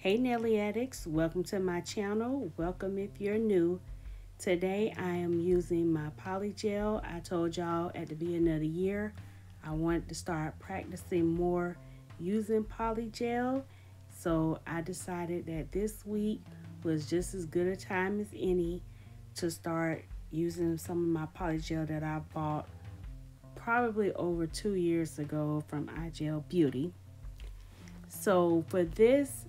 Hey Nelly Addicts, welcome to my channel. Welcome if you're new. Today I am using my Polygel. I told y'all at the beginning of the year I wanted to start practicing more using Polygel. So I decided that this week was just as good a time as any to start using some of my Polygel that I bought probably over 2 years ago from iGelBeauty. So for this,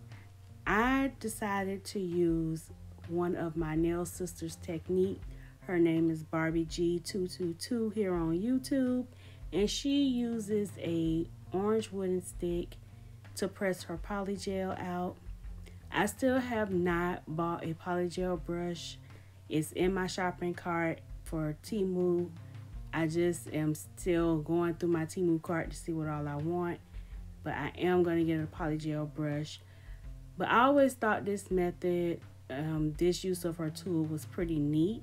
I decided to use one of my nail sisters' technique. Her name is Barbie G222 here on YouTube, and she uses a orange wooden stick to press her polygel out. I still have not bought a polygel brush. It's in my shopping cart for Temu. I just am still going through my Temu cart to see what all I want, but I am going to get a polygel brush. But I always thought this method, this use of her tool was pretty neat.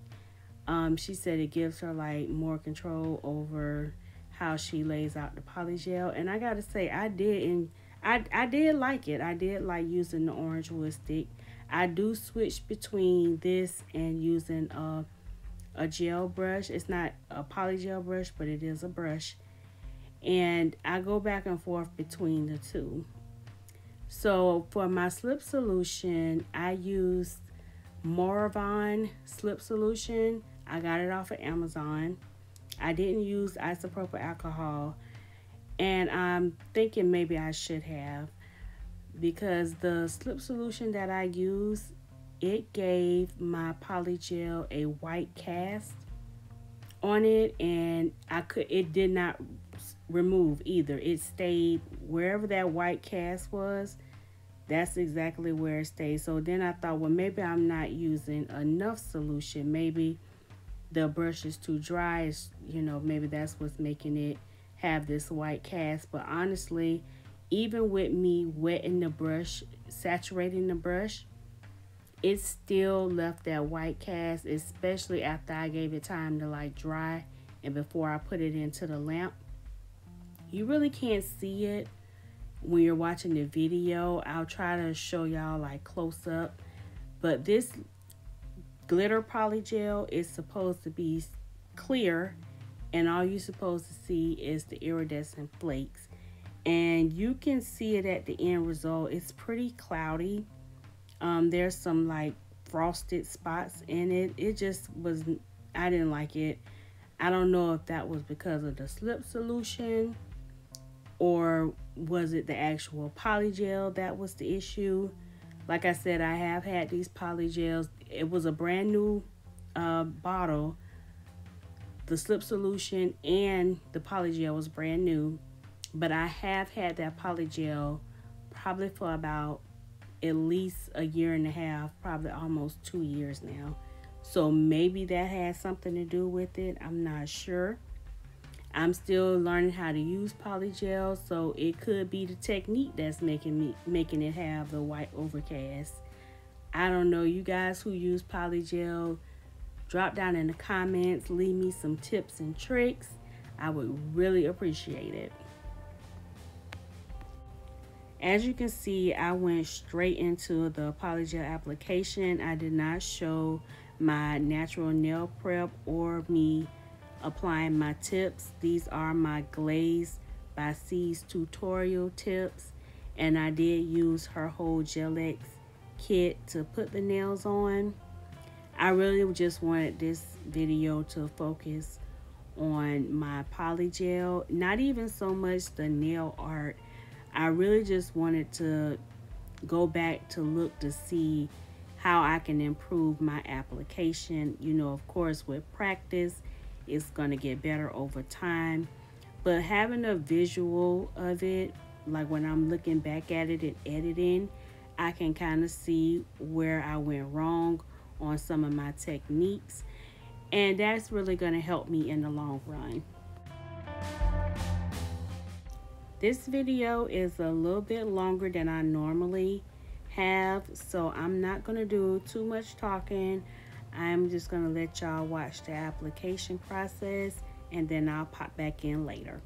She said it gives her like more control over how she lays out the polygel. And I gotta say, I did like it. I did like using the orange wood stick. I do switch between this and using a gel brush. It's not a polygel brush, but it is a brush. And I go back and forth between the two. So for my slip solution, I used Moravon slip solution. I got it off of Amazon. I didn't use isopropyl alcohol, and I'm thinking maybe I should have, because the slip solution that I used, it gave my polygel a white cast on it, and it did not remove either. It stayed wherever that white cast was. That's exactly where it stayed. So then I thought, well, maybe I'm not using enough solution. Maybe the brush is too dry. Maybe that's what's making it have this white cast. But honestly, even with me wetting the brush, saturating the brush, it still left that white cast, especially after I gave it time to like dry and before I put it into the lamp. You really can't see it when you're watching the video. I'll try to show y'all like close up, but this glitter polygel is supposed to be clear, and all you're supposed to see is the iridescent flakes, and you can see it at the end result. It's pretty cloudy. There's some like frosted spots in it. It just was, I didn't like it. I don't know if that was because of the slip solution, or was it the actual polygel that was the issue. Like I said, I have had these polygels. It was a brand new bottle. The slip solution and the polygel was brand new, but I have had that polygel probably for about at least a year and a half, probably almost 2 years now. So maybe that has something to do with it. I'm not sure. I'm still learning how to use polygel, so it could be the technique that's making it have the white overcast. I don't know. You guys who use polygel, drop down in the comments, leave me some tips and tricks. I would really appreciate it. As you can see, I went straight into the polygel application. I did not show my natural nail prep or me applying my tips. These are my Glaze by C's tutorial tips, and I did use her whole Gel-X kit to put the nails on. I really just wanted this video to focus on my polygel, not even so much the nail art. I really just wanted to go back to look to see how I can improve my application. Of course, with practice, it's going to get better over time, but having a visual of it, like when I'm looking back at it and editing, I can kind of see where I went wrong on some of my techniques, and that's really going to help me in the long run. This video is a little bit longer than I normally have, so I'm not going to do too much talking. I'm just going to let y'all watch the application process, and then I'll pop back in later.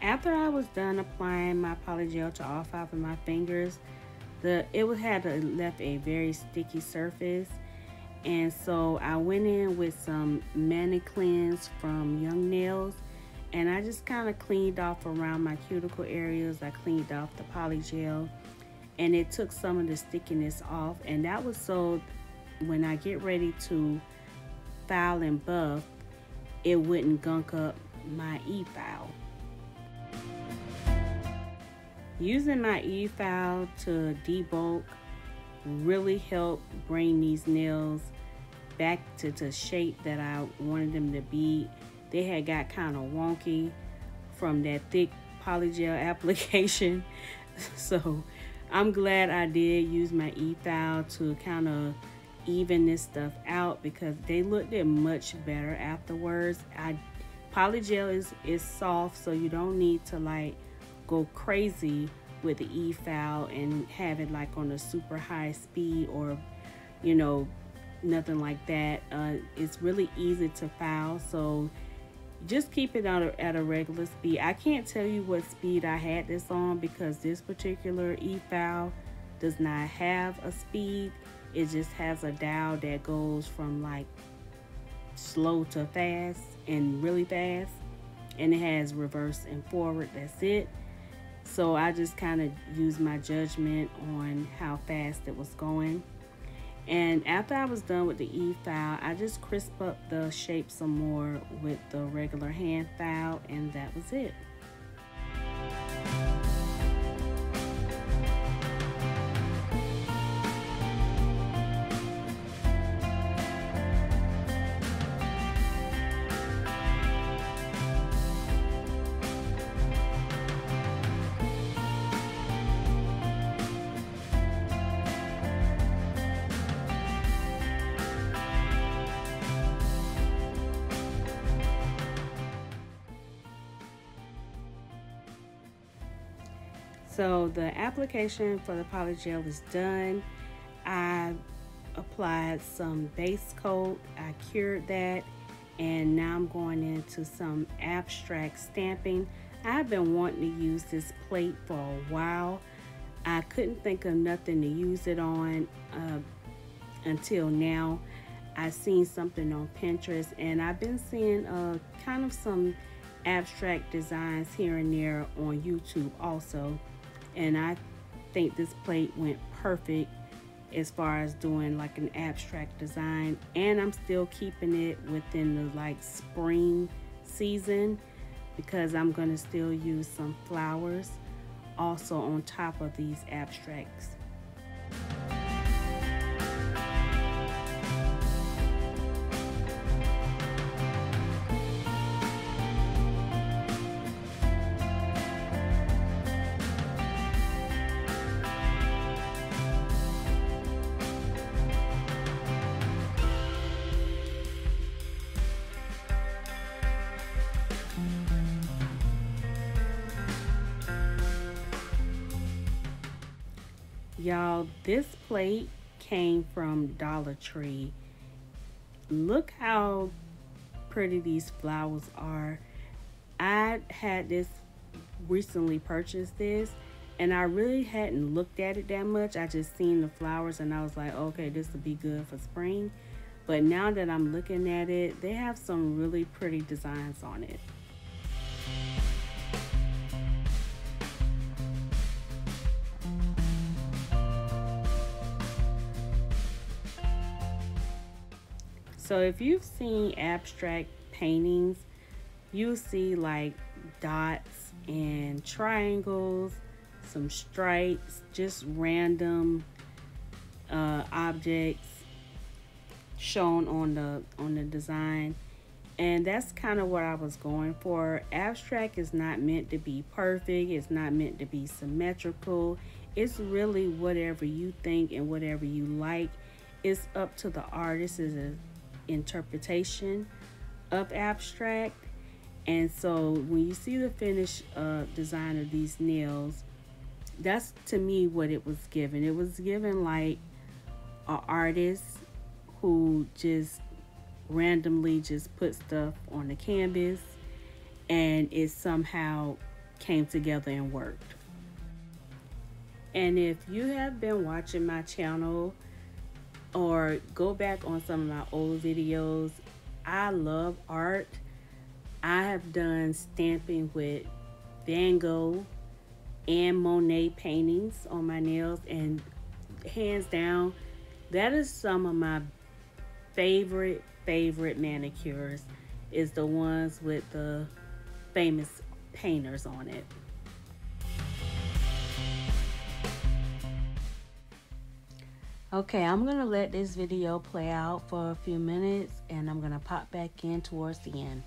After I was done applying my polygel to all 5 of my fingers, left a very sticky surface, and so I went in with some Mani Cleanse from Young Nails, and I just kind of cleaned off around my cuticle areas. I cleaned off the polygel, and it took some of the stickiness off, and that was so when I get ready to file and buff, it wouldn't gunk up my e-file. Using my e-file to debulk really helped bring these nails back to the shape that I wanted them to be. They had got kind of wonky from that thick polygel application. So I'm glad I did use my e-file to kind of even this stuff out, because they looked much better afterwards. Polygel is soft, so you don't need to like go crazy with the e-file and have it like on a super high speed, or nothing like that. It's really easy to file, so just keep it at a regular speed. I can't tell you what speed I had this on, because this particular e-file does not have a speed. It just has a dial that goes from like slow to fast and really fast, and it has reverse and forward. That's it. So I just kind of used my judgment on how fast it was going. And after I was done with the e-file, I just crisped up the shape some more with the regular hand file, and that was it. So the application for the polygel is done. I applied some base coat, I cured that, and now I'm going into some abstract stamping. I've been wanting to use this plate for a while. I couldn't think of nothing to use it on until now. I've seen something on Pinterest, and I've been seeing kind of some abstract designs here and there on YouTube also. And I think this plate went perfect as far as doing like an abstract design, and I'm still keeping it within the like spring season, because I'm going to still use some flowers also on top of these abstracts. Y'all, this plate came from Dollar Tree. Look how pretty these flowers are. I had this recently purchased this, and I really hadn't looked at it that much. I just seen the flowers and I was like, okay, this will be good for spring. But now that I'm looking at it, they have some really pretty designs on it. So if you've seen abstract paintings, you'll see like dots and triangles, some stripes, just random objects shown on the design. And that's kind of what I was going for. Abstract is not meant to be perfect. It's not meant to be symmetrical. It's really whatever you think and whatever you like. It's up to the artist's interpretation of abstract. And so when you see the finished design of these nails, that's to me what it was given. It was given like an artist who just randomly just put stuff on the canvas, and it somehow came together and worked. And if you have been watching my channel or go back on some of my old videos, I love art. I have done stamping with Van Gogh and Monet paintings on my nails, and hands down, that is some of my favorite manicures, is the ones with the famous painters on it. Okay, I'm gonna let this video play out for a few minutes, and I'm gonna pop back in towards the end.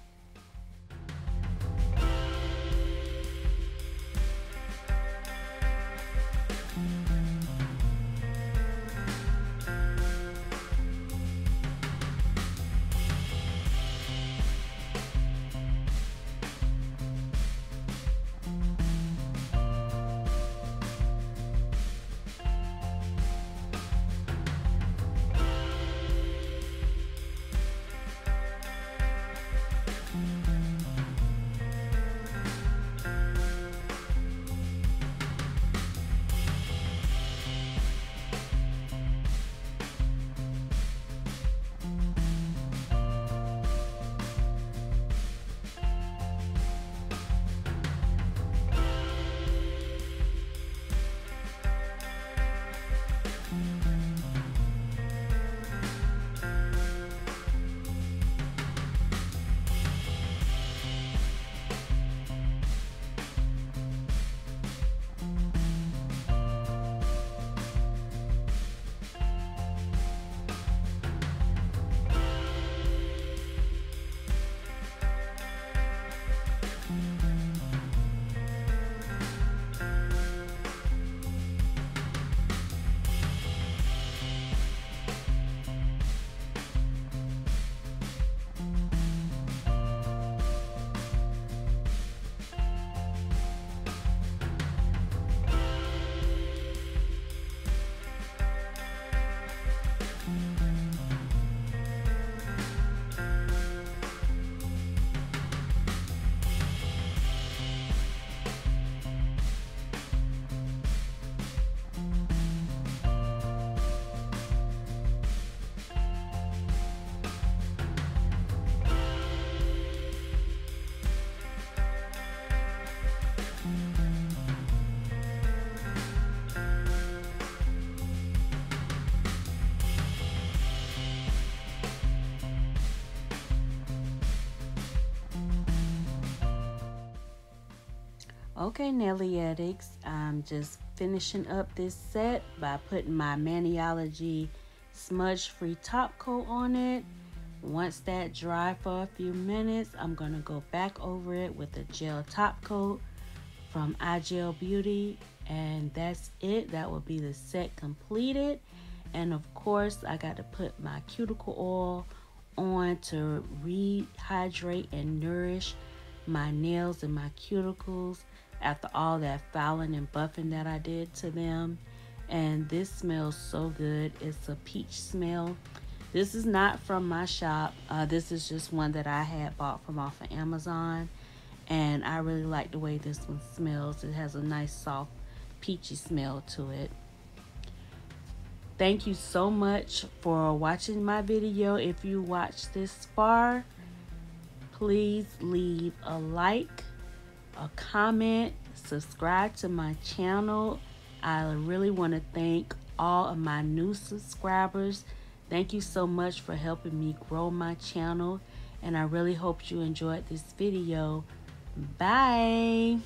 Okay, Nelly Addicts, I'm just finishing up this set by putting my Maniology smudge-free top coat on it. Once that dry for a few minutes, I'm going to go back over it with a gel top coat from iGelBeauty, and that's it. That will be the set completed. And of course, I got to put my cuticle oil on to rehydrate and nourish my nails and my cuticles after all that filing and buffing that I did to them. And this smells so good. It's a peach smell. This is not from my shop. This is just one that I had bought from off of Amazon, and I really like the way this one smells. It has a nice soft peachy smell to it. Thank you so much for watching my video. If you watched this far, please leave a like, a comment, subscribe to my channel. I really want to thank all of my new subscribers. Thank you so much for helping me grow my channel, and I really hope you enjoyed this video. Bye.